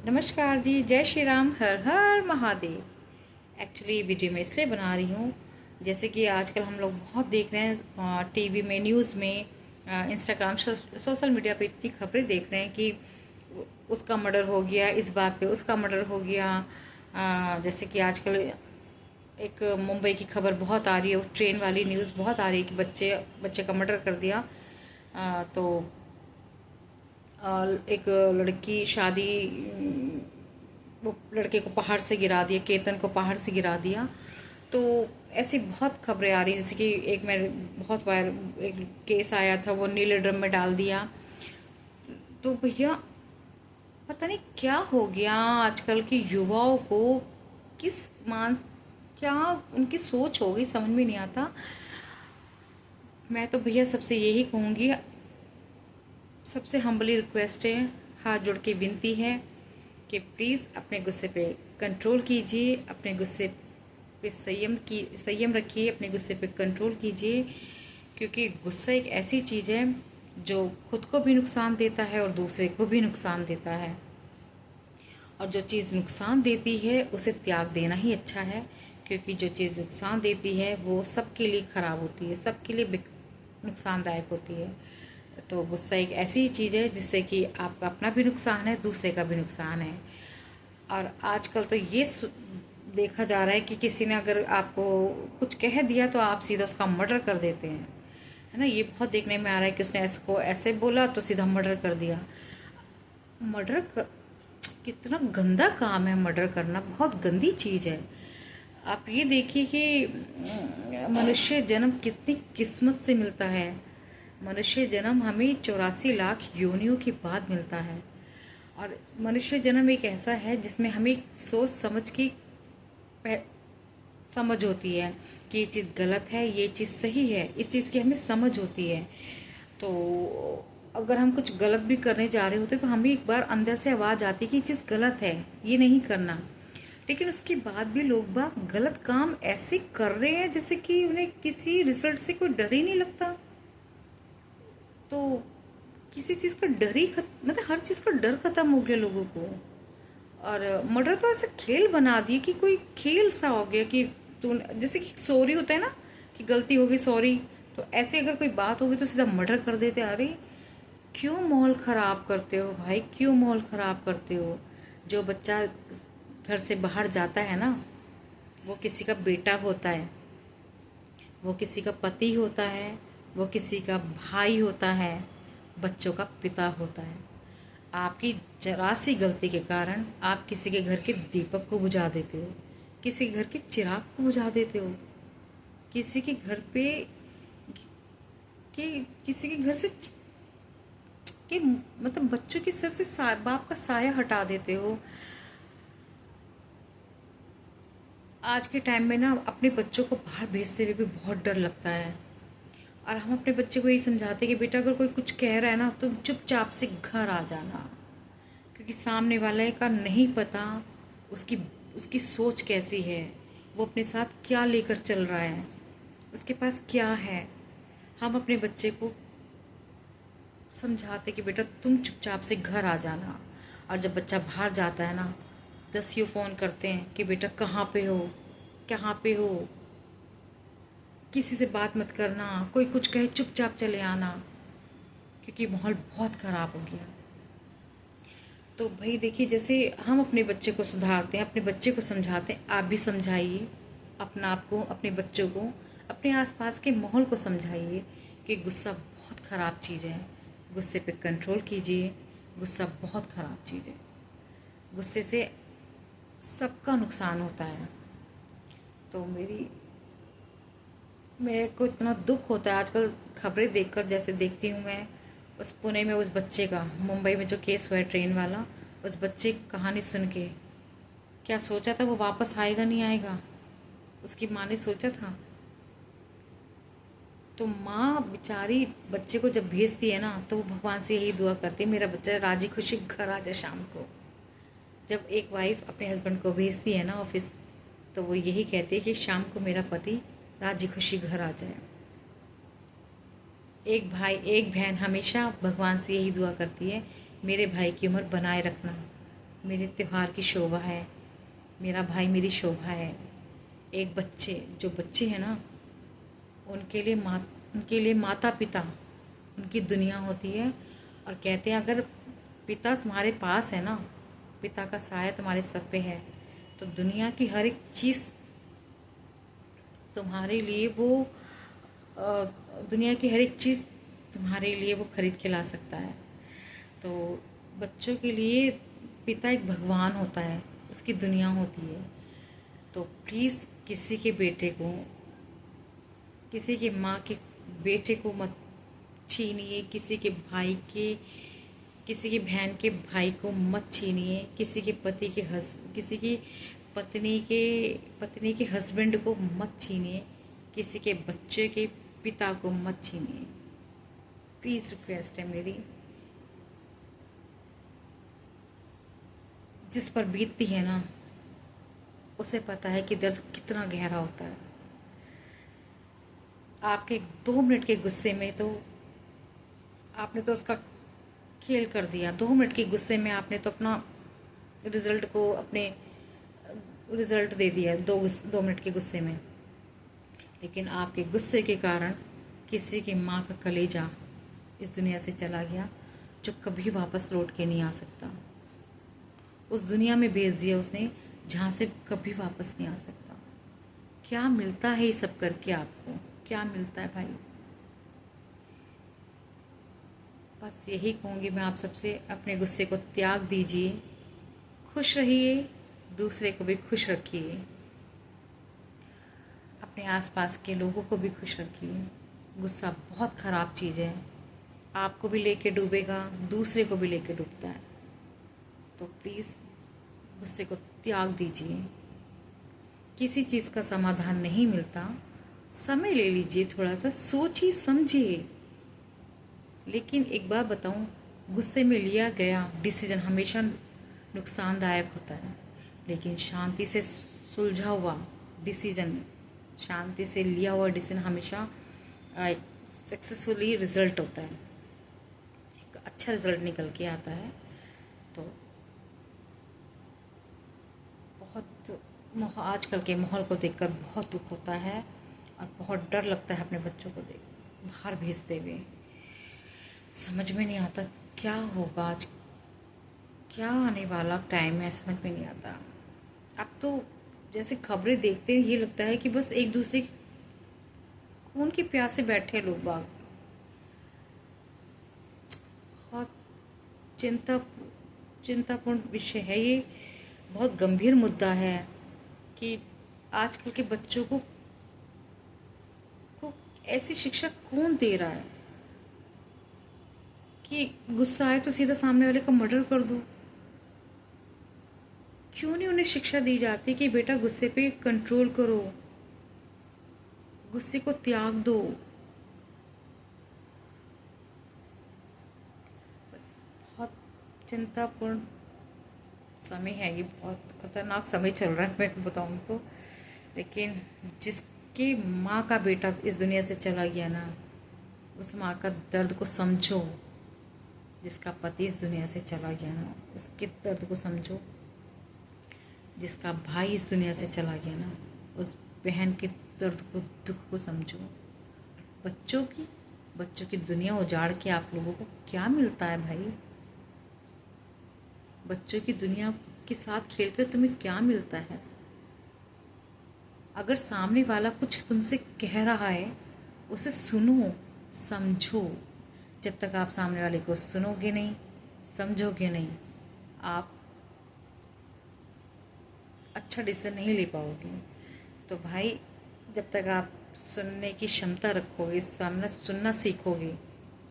नमस्कार जी, जय श्री राम, हर हर Mahadev. Actually video मैं इसलिए बना रही हूँ, जैसे कि आजकल हम लोग बहुत देख रहे हैं टीवी में, न्यूज़ में, इंस्टाग्राम, सोशल मीडिया पे इतनी खबरें देख रहे हैं कि उसका मर्डर हो गया, इस बात पे उसका मर्डर हो गया। जैसे कि आजकल एक मुंबई की खबर बहुत आ रही है, ट्रेन वाली न्यूज़ बहुत आ रही है कि बच्चे बच्चे का मर्डर कर दिया। तो एक लड़की शादी, वो लड़के को पहाड़ से गिरा दिया, केतन को पहाड़ से गिरा दिया। तो ऐसी बहुत खबरें आ रही, जैसे कि एक मैं बहुत वायरल एक केस आया था, वो नीले ड्रम में डाल दिया। तो भैया पता नहीं क्या हो गया आजकल के युवाओं को, किस मान क्या उनकी सोच हो गई, समझ में नहीं आता। मैं तो भैया सबसे यही कहूँगी, सबसे हम्बली रिक्वेस्ट है, हाथ जोड़ के विनती है कि प्लीज़ अपने गुस्से पे कंट्रोल कीजिए, अपने गुस्से पे संयम रखिए, अपने गुस्से पे कंट्रोल कीजिए। क्योंकि गुस्सा एक ऐसी चीज़ है जो खुद को भी नुकसान देता है और दूसरे को भी नुकसान देता है। और जो चीज़ नुकसान देती है उसे त्याग देना ही अच्छा है, क्योंकि जो चीज़ नुकसान देती है वो सबके लिए ख़राब होती है, सबके लिए नुकसानदायक होती है। तो गुस्सा एक ऐसी चीज़ है जिससे कि आपका अपना भी नुकसान है, दूसरे का भी नुकसान है। और आजकल तो ये देखा जा रहा है कि किसी ने अगर आपको कुछ कह दिया तो आप सीधा उसका मर्डर कर देते हैं, है ना। ये बहुत देखने में आ रहा है कि उसने को ऐसे बोला तो सीधा मर्डर कर दिया। मर्डर कर, कितना गंदा काम है मर्डर करना, बहुत गंदी चीज़ है। आप ये देखिए कि मनुष्य जन्म कितनी किस्मत से मिलता है। मनुष्य जन्म हमें 84 लाख योनियों के बाद मिलता है। और मनुष्य जन्म एक ऐसा है जिसमें हमें सोच समझ की समझ होती है कि ये चीज़ गलत है, ये चीज़ सही है, इस चीज़ की हमें समझ होती है। तो अगर हम कुछ गलत भी करने जा रहे होते तो हमें एक बार अंदर से आवाज़ आती है कि ये चीज़ गलत है, ये नहीं करना। लेकिन उसके बाद भी लोग बाग गलत काम ऐसे कर रहे हैं जैसे कि उन्हें किसी रिजल्ट से कोई डर ही नहीं लगता। तो किसी चीज़ का डर ही मतलब हर चीज़ का डर खत्म हो गया लोगों को। और मर्डर तो ऐसे खेल बना दिए कि कोई खेल सा हो गया कि तू, जैसे कि सॉरी होता है ना कि गलती हो गई सॉरी, तो ऐसे अगर कोई बात होगी तो सीधा मर्डर कर देते। अरे क्यों माहौल ख़राब करते हो भाई, क्यों माहौल ख़राब करते हो। जो बच्चा घर से बाहर जाता है ना, वो किसी का बेटा होता है, वो किसी का पति होता है, वो किसी का भाई होता है, बच्चों का पिता होता है। आपकी जरा सी गलती के कारण आप किसी के घर के दीपक को बुझा देते हो, किसी के घर के चिराग को बुझा देते हो, किसी के घर पे कि किसी के घर से कि मतलब बच्चों के सर से बाप का साया हटा देते हो। आज के टाइम में ना अपने बच्चों को बाहर भेजते हुए भी बहुत डर लगता है। और हम अपने बच्चे को यही समझाते हैं कि बेटा अगर कोई कुछ कह रहा है ना तो चुपचाप से घर आ जाना, क्योंकि सामने वाले का नहीं पता उसकी उसकी सोच कैसी है, वो अपने साथ क्या लेकर चल रहा है, उसके पास क्या है। हम अपने बच्चे को समझाते कि बेटा तुम चुपचाप से घर आ जाना। और जब बच्चा बाहर जाता है ना, 10 यूँ फ़ोन करते हैं कि बेटा कहाँ पे हो, कहाँ पे हो, किसी से बात मत करना, कोई कुछ कहे चुपचाप चले आना, क्योंकि माहौल बहुत ख़राब हो गया। तो भाई देखिए, जैसे हम अपने बच्चे को सुधारते हैं, अपने बच्चे को समझाते हैं, आप भी समझाइए अपना आप को, अपने बच्चों को, अपने आसपास के माहौल को समझाइए कि गुस्सा बहुत ख़राब चीज़ है। गुस्से पे कंट्रोल कीजिए, गुस्सा बहुत ख़राब चीज़ है। गुस्से से सबका नुकसान होता है। तो मेरे को इतना दुख होता है आजकल खबरें देखकर, जैसे देखती हूँ मैं उस पुणे में उस बच्चे का, मुंबई में जो केस हुआ है ट्रेन वाला, उस बच्चे की कहानी सुन के क्या सोचा था वो वापस आएगा नहीं आएगा, उसकी माँ ने सोचा था। तो माँ बेचारी बच्चे को जब भेजती है ना तो वो भगवान से यही दुआ करती है मेरा बच्चा राजी खुशी घर आ जाए शाम को। जब एक वाइफ अपने हस्बैंड को भेजती है ना ऑफिस, तो वो यही कहती है कि शाम को मेरा पति राजी खुशी घर आ जाए। एक भाई एक बहन हमेशा भगवान से यही दुआ करती है मेरे भाई की उम्र बनाए रखना, मेरे त्योहार की शोभा है, मेरा भाई मेरी शोभा है। एक बच्चे, जो बच्चे हैं ना, उनके लिए माता पिता उनकी दुनिया होती है। और कहते हैं अगर पिता तुम्हारे पास है ना, पिता का साया तुम्हारे सर पे है, तो दुनिया की हर एक चीज़ तुम्हारे लिए वो दुनिया की हर एक चीज़ तुम्हारे लिए वो खरीद के ला सकता है। तो बच्चों के लिए पिता एक भगवान होता है, उसकी दुनिया होती है। तो प्लीज़ किसी के बेटे को, किसी के माँ के बेटे को मत छीनिए, किसी के भाई के, किसी की बहन के भाई को मत छीनिए, किसी के पति के किसी की पत्नी के हस्बैंड को मत छीनिए, किसी के बच्चे के पिता को मत छीनिए। प्लीज़ रिक्वेस्ट है मेरी। जिस पर बीतती है ना, उसे पता है कि दर्द कितना गहरा होता है। आपके 2 मिनट के गुस्से में तो आपने तो उसका खेल कर दिया। 2 मिनट के गुस्से में आपने तो अपना अपने रिजल्ट दे दिया 2 मिनट के गुस्से में। लेकिन आपके गुस्से के कारण किसी की माँ का कलेजा इस दुनिया से चला गया, जो कभी वापस लौट के नहीं आ सकता। उस दुनिया में भेज दिया उसने जहाँ से कभी वापस नहीं आ सकता। क्या मिलता है ये सब करके आपको? क्या मिलता है भाई? बस यही कहूँगी मैं आप सबसे, अपने गुस्से को त्याग दीजिए, खुश रहिए, दूसरे को भी खुश रखिए, अपने आसपास के लोगों को भी खुश रखिए। गुस्सा बहुत ख़राब चीज़ है, आपको भी लेके डूबेगा, दूसरे को भी लेके डूबता है। तो प्लीज़ गुस्से को त्याग दीजिए। किसी चीज़ का समाधान नहीं मिलता, समय ले लीजिए, थोड़ा सा सोचिए समझिए। लेकिन एक बात बताऊं, गुस्से में लिया गया डिसीजन हमेशा नुकसानदायक होता है, लेकिन शांति से सुलझा हुआ डिसीजन, शांति से लिया हुआ डिसीजन हमेशा सक्सेसफुली रिजल्ट होता है, एक अच्छा रिजल्ट निकल के आता है। तो बहुत आजकल के माहौल को देखकर बहुत दुख होता है और बहुत डर लगता है अपने बच्चों को बाहर भेजते हुए। समझ में नहीं आता क्या होगा आज, क्या आने वाला टाइम है, समझ में नहीं आता। अब तो जैसे खबरें देखते हैं ये लगता है कि बस एक दूसरे खून की प्यासे बैठे लोग बाग। बहुत चिंतापूर्ण विषय है ये, बहुत गंभीर मुद्दा है कि आजकल के बच्चों को ऐसी शिक्षा कौन दे रहा है कि गुस्सा आए तो सीधा सामने वाले का मर्डर कर दो। क्यों नहीं उन्हें शिक्षा दी जाती कि बेटा गुस्से पे कंट्रोल करो, गुस्से को त्याग दो। बस बहुत चिंतापूर्ण समय है ये, बहुत खतरनाक समय चल रहा है मैं बताऊँ तो। लेकिन जिसकी माँ का बेटा इस दुनिया से चला गया ना, उस माँ का दर्द को समझो। जिसका पति इस दुनिया से चला गया ना, उसके दर्द को समझो। जिसका भाई इस दुनिया से चला गया ना, उस बहन के दर्द को, दुख को समझो। बच्चों की दुनिया उजाड़ के आप लोगों को क्या मिलता है भाई? बच्चों की दुनिया के साथ खेलकर तुम्हें क्या मिलता है? अगर सामने वाला कुछ तुमसे कह रहा है, उसे सुनो, समझो। जब तक आप सामने वाले को सुनोगे नहीं, समझोगे नहीं, आप अच्छा डिसीजन नहीं ले पाओगे। तो भाई, जब तक आप सुनने की क्षमता रखोगे, सुनना सीखोगे,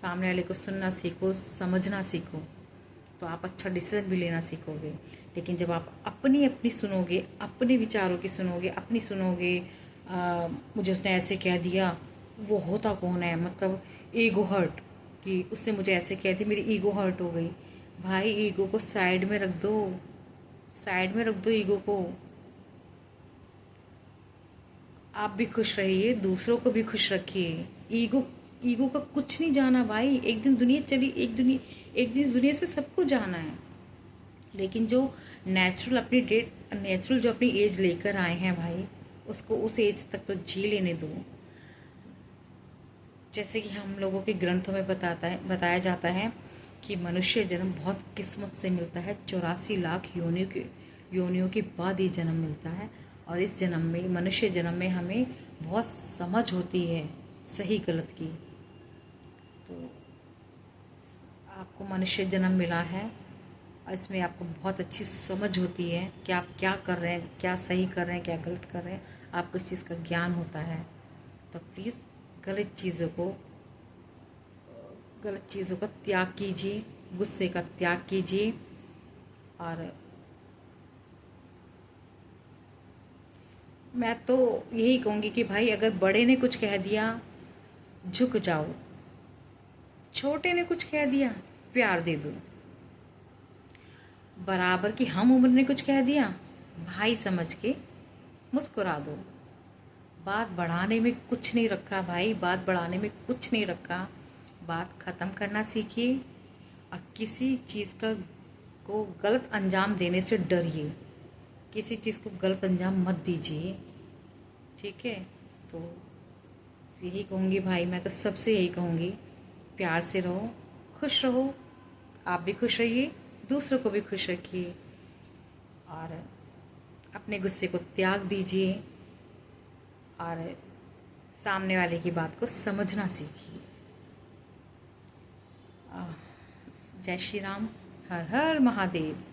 सामने वाले को सुनना सीखो, समझना सीखो, तो आप अच्छा डिसीजन भी लेना सीखोगे। लेकिन जब आप अपनी सुनोगे, अपने विचारों की सुनोगे, अपनी सुनोगे, मुझे उसने ऐसे कह दिया, वो होता कौन है, मतलब ईगो हर्ट, कि उसने मुझे ऐसे कह दिया, मेरी ईगो हर्ट हो गई। भाई, ईगो को साइड में रख दो, साइड में रख दो ईगो को। आप भी खुश रहिए, दूसरों को भी खुश रखिए। ईगो का कुछ नहीं जाना भाई। एक दिन दुनिया चली, एक दिन इस दुनिया से सबको जाना है। लेकिन जो नेचुरल जो अपनी एज लेकर आए हैं भाई, उसको उस एज तक तो जी लेने दो। जैसे कि हम लोगों के ग्रंथों में बताया जाता है कि मनुष्य जन्म बहुत किस्मत से मिलता है, 84 लाख योनियों के बाद ये जन्म मिलता है। और इस जन्म में, मनुष्य जन्म में, हमें बहुत समझ होती है सही गलत की। तो आपको मनुष्य जन्म मिला है और इसमें आपको बहुत अच्छी समझ होती है कि आप क्या कर रहे हैं, क्या सही कर रहे हैं, क्या गलत कर रहे हैं। आपको इस चीज़ का ज्ञान होता है। तो प्लीज़ गलत चीज़ों का त्याग कीजिए, गुस्से का त्याग कीजिए। और मैं तो यही कहूँगी कि भाई, अगर बड़े ने कुछ कह दिया झुक जाओ, छोटे ने कुछ कह दिया प्यार दे दो, बराबर की हम उम्र ने कुछ कह दिया भाई समझ के मुस्कुरा दो। बात बढ़ाने में कुछ नहीं रखा भाई, बात बढ़ाने में कुछ नहीं रखा। बात ख़त्म करना सीखिए और किसी चीज़ को गलत अंजाम देने से डरिए। किसी चीज़ को गलत अंजाम मत दीजिए, ठीक है। तो यही कहूँगी भाई, मैं तो सबसे यही कहूँगी, प्यार से रहो, खुश रहो। आप भी खुश रहिए, दूसरों को भी खुश रखिए और अपने गुस्से को त्याग दीजिए और सामने वाले की बात को समझना सीखिए। जय श्री राम, हर हर महादेव।